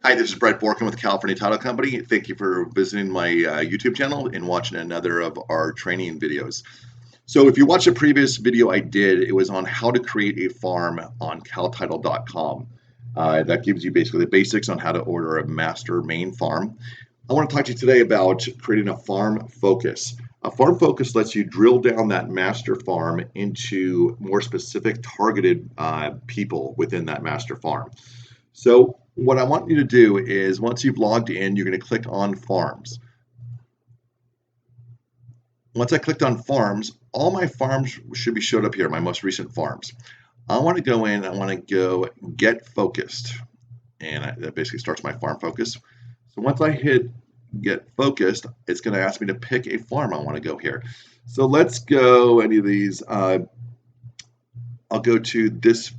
Hi, this is Brett Borkin with the California Title Company. Thank you for visiting my YouTube channel and watching another of our training videos. So if you watched a previous video I did, it was on how to create a farm on caltitle.com. That gives you basically the basics on how to order a master main farm. I want to talk to you today about creating a farm focus. A farm focus lets you drill down that master farm into more specific targeted people within that master farm. So what I want you to do is once you've logged in, you're going to click on farms. Once I clicked on farms, all my farms should be showed up here, my most recent farms. I want to go in, I want to go get focused. And that basically starts my farm focus. So once I hit get focused, it's going to ask me to pick a farm I want to go here. So let's go any of these. I'll go to this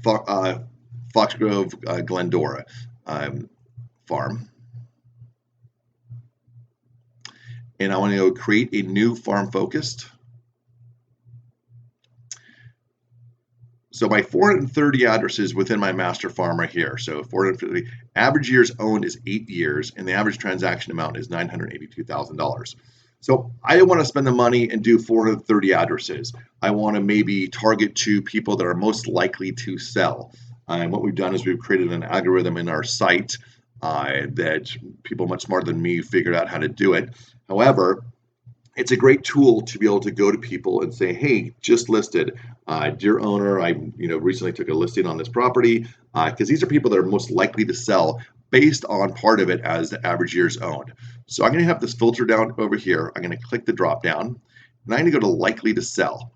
Foxgrove Glendora farm. And I want to go create a new farm focused. So my 430 addresses within my master farm right here. So 450, average years owned is 8 years, and the average transaction amount is $982,000. So I don't want to spend the money and do 430 addresses. I want to maybe target to people that are most likely to sell. And what we've done is we've created an algorithm in our site that people much smarter than me figured out how to do it. However, it's a great tool to be able to go to people and say, hey, just listed, dear owner, I recently took a listing on this property, because these are people that are most likely to sell based on part of it as the average years owned. So I'm going to have this filter down over here. I'm going to click the drop down, and I'm going to go to likely to sell.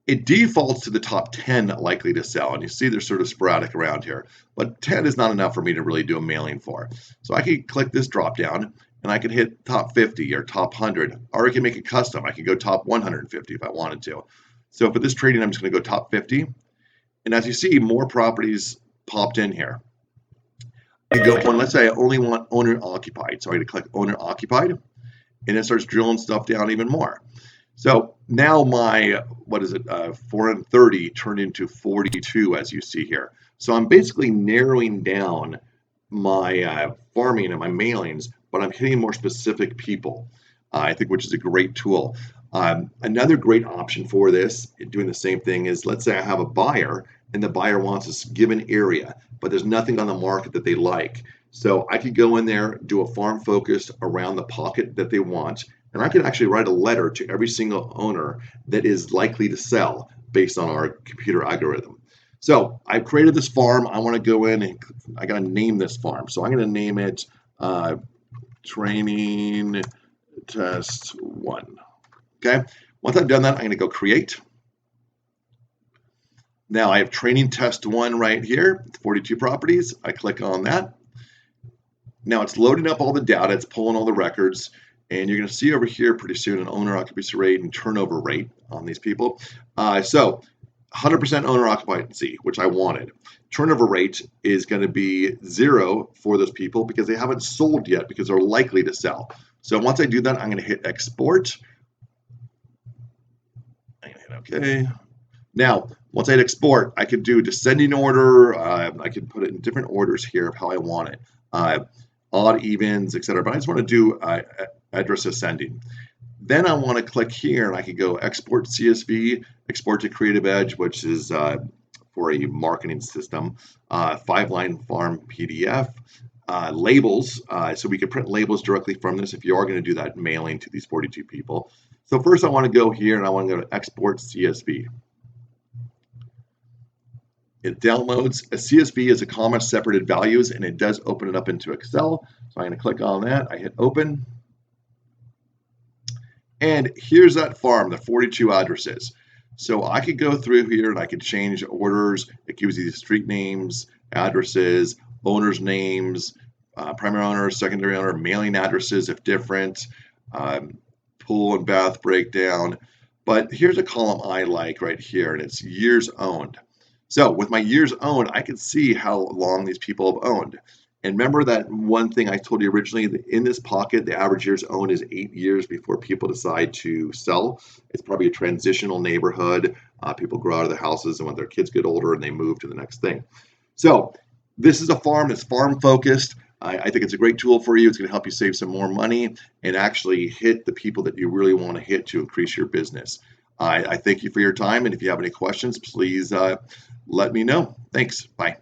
It defaults to the top 10 likely to sell, and you see they're sort of sporadic around here, but 10 is not enough for me to really do a mailing for. So I can click this drop down, and I can hit top 50 or top 100, or I can make it custom. I can go top 150 if I wanted to. So for this trading, I'm just going to go top 50, and as you see, more properties popped in here. I go on, let's say I only want owner occupied, so I'm going to click owner occupied, and it starts drilling stuff down even more. So now my, 430 turned into 42, as you see here. So I'm basically narrowing down my farming and my mailings, but I'm hitting more specific people, I think, which is a great tool. Another great option for this, doing the same thing, is let's say I have a buyer and the buyer wants a given area, but there's nothing on the market that they like. So I could go in there, do a farm focus around the pocket that they want, and I can actually write a letter to every single owner that is likely to sell based on our computer algorithm. So I've created this farm. I want to go in and I got to name this farm. So I'm going to name it Training Test 1. Okay. Once I've done that, I'm going to go create. Now I have Training Test 1 right here, 42 properties. I click on that. Now it's loading up all the data. It's pulling all the records. And you're going to see over here pretty soon an owner occupancy rate and turnover rate on these people. So 100% owner occupancy, which I wanted. Turnover rate is going to be 0 for those people because they haven't sold yet because they're likely to sell. So once I do that, I'm going to hit export. I'm going to hit OK. Now, once I hit export, I could do descending order. I could put it in different orders here of how I want it. Odd, evens, etc. But I just want to do address ascending. Then I want to click here and I could go export CSV, export to Creative Edge, which is for a marketing system, 5-line farm PDF, labels. So we could print labels directly from this if you are going to do that mailing to these 42 people. So first I want to go here and I want to go to export CSV. It downloads a CSV as a comma separated values, and it does open it up into Excel. So I'm going to click on that. I hit open. And here's that farm, the 42 addresses. So I could go through here and I could change orders. It gives you the street names, addresses, owners' names, primary owner, secondary owner, mailing addresses if different, pool and bath breakdown. But here's a column I like right here, and it's years owned. So with my years owned, I can see how long these people have owned. And remember that one thing I told you originally, in this pocket, the average years owned is 8 years before people decide to sell. It's probably a transitional neighborhood. People grow out of their houses, and when their kids get older and they move to the next thing. So this is a farm that's farm focused. I think it's a great tool for you. It's going to help you save some more money and actually hit the people that you really want to hit to increase your business. I thank you for your time. And if you have any questions, please let me know. Thanks. Bye.